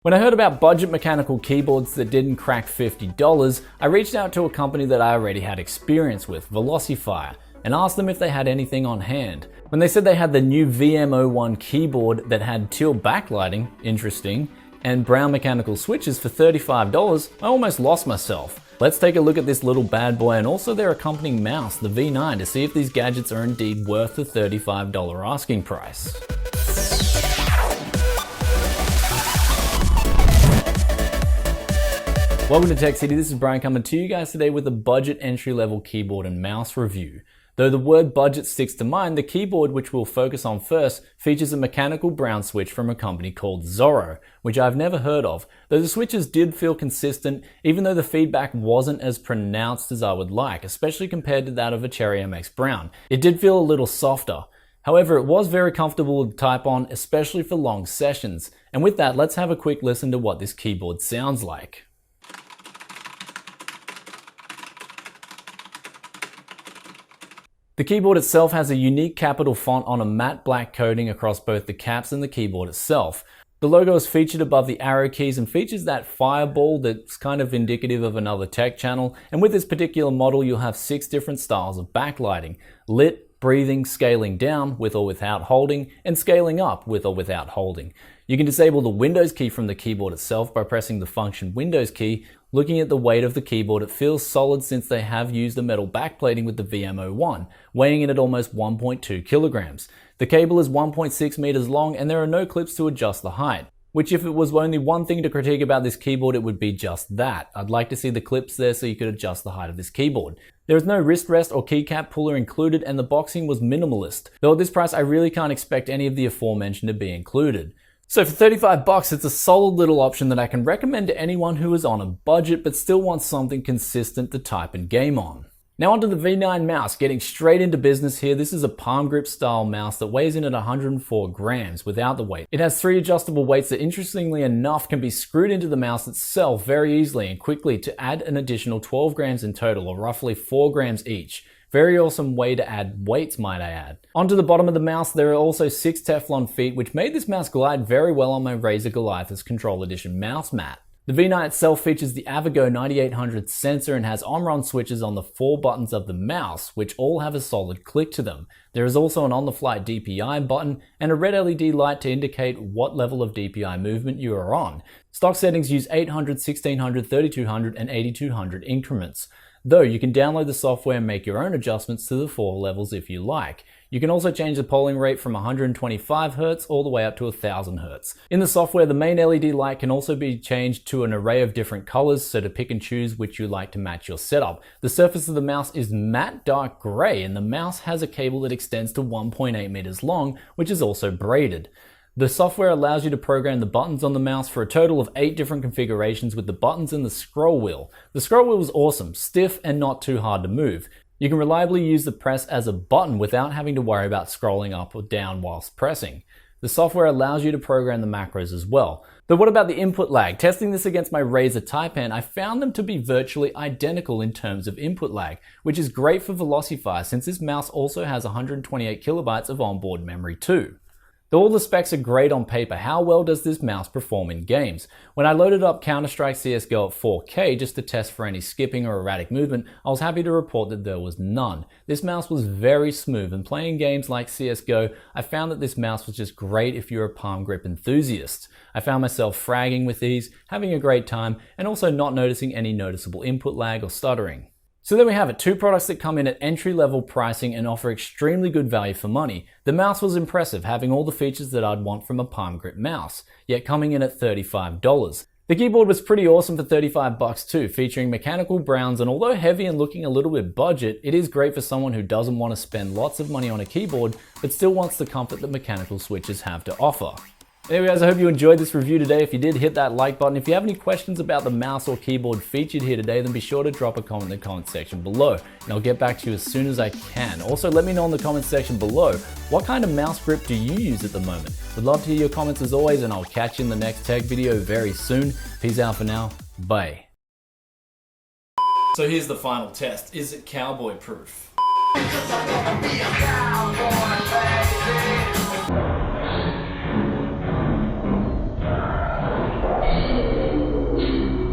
When I heard about budget mechanical keyboards that didn't crack $50, I reached out to a company that I already had experience with, Velocifire, and asked them if they had anything on hand. When they said they had the new VM01 keyboard that had teal backlighting, interesting, and brown mechanical switches for $35, I almost lost myself. Let's take a look at this little bad boy and also their accompanying mouse, the V9, to see if these gadgets are indeed worth the $35 asking price. Welcome to Tech City, this is Brian coming to you guys today with a budget entry-level keyboard and mouse review. Though the word budget sticks to mind, the keyboard, which we'll focus on first, features a mechanical brown switch from a company called Zorro, which I've never heard of, though the switches did feel consistent, even though the feedback wasn't as pronounced as I would like, especially compared to that of a Cherry MX Brown. It did feel a little softer. However, it was very comfortable to type on, especially for long sessions. And with that, let's have a quick listen to what this keyboard sounds like. The keyboard itself has a unique capital font on a matte black coating across both the caps and the keyboard itself. The logo is featured above the arrow keys and features that fireball that's kind of indicative of another tech channel. And with this particular model, you'll have 6 different styles of backlighting: lit, breathing, scaling down with or without holding, and scaling up with or without holding. You can disable the Windows key from the keyboard itself by pressing the function Windows key. Looking at the weight of the keyboard, it feels solid since they have used a metal backplating with the VM01, weighing in at almost 1.2 kilograms. The cable is 1.6 meters long and there are no clips to adjust the height, which if it was only one thing to critique about this keyboard, it would be just that. I'd like to see the clips there so you could adjust the height of this keyboard. There is no wrist rest or keycap puller included and the boxing was minimalist, though at this price I really can't expect any of the aforementioned to be included. So for $35, it's a solid little option that I can recommend to anyone who is on a budget but still wants something consistent to type and game on. Now onto the V9 mouse, getting straight into business here. This is a palm grip style mouse that weighs in at 104 grams without the weight. It has 3 adjustable weights that interestingly enough can be screwed into the mouse itself very easily and quickly to add an additional 12 grams in total, or roughly 4 grams each. Very awesome way to add weights, might I add. Onto the bottom of the mouse, there are also 6 Teflon feet, which made this mouse glide very well on my Razer Goliathus Control Edition mouse mat. The V9 itself features the avago 9800 sensor and has omron switches on the 4 buttons of the mouse, which all have a solid click to them. There is also an on-the-fly DPI button and a red LED light to indicate what level of DPI movement you are on. Stock settings use 800, 1600, 3200 and 8200 increments. Though you can download the software and make your own adjustments to the 4 levels if you like. You can also change the polling rate from 125 Hz all the way up to 1000 Hz. In the software, the main LED light can also be changed to an array of different colors, so to pick and choose which you like to match your setup. The surface of the mouse is matte dark gray and the mouse has a cable that extends to 1.8 meters long, which is also braided. The software allows you to program the buttons on the mouse for a total of 8 different configurations with the buttons and the scroll wheel. The scroll wheel is awesome, stiff and not too hard to move. You can reliably use the press as a button without having to worry about scrolling up or down whilst pressing. The software allows you to program the macros as well. But what about the input lag? Testing this against my Razer Taipan I, found them to be virtually identical in terms of input lag, which is great for Velocifire since this mouse also has 128 kilobytes of onboard memory too. Though all the specs are great on paper, how well does this mouse perform in games? When I loaded up Counter-Strike CSGO at 4K just to test for any skipping or erratic movement, I was happy to report that there was none. This mouse was very smooth, and playing games like CSGO, I found that this mouse was just great if you're a palm grip enthusiast. I found myself fragging with ease, having a great time, and also not noticing any noticeable input lag or stuttering. So there we have it, 2 products that come in at entry-level pricing and offer extremely good value for money. The mouse was impressive, having all the features that I'd want from a palm grip mouse, yet coming in at $35. The keyboard was pretty awesome for $35 too, featuring mechanical browns, and although heavy and looking a little bit budget, it is great for someone who doesn't want to spend lots of money on a keyboard, but still wants the comfort that mechanical switches have to offer. Anyway guys, I hope you enjoyed this review today. If you did, hit that like button. If you have any questions about the mouse or keyboard featured here today, then be sure to drop a comment in the comment section below, and I'll get back to you as soon as I can. Also, let me know in the comment section below, what kind of mouse grip do you use at the moment? Would love to hear your comments as always, and I'll catch you in the next tech video very soon. Peace out for now. Bye. So here's the final test. Is it cowboy proof?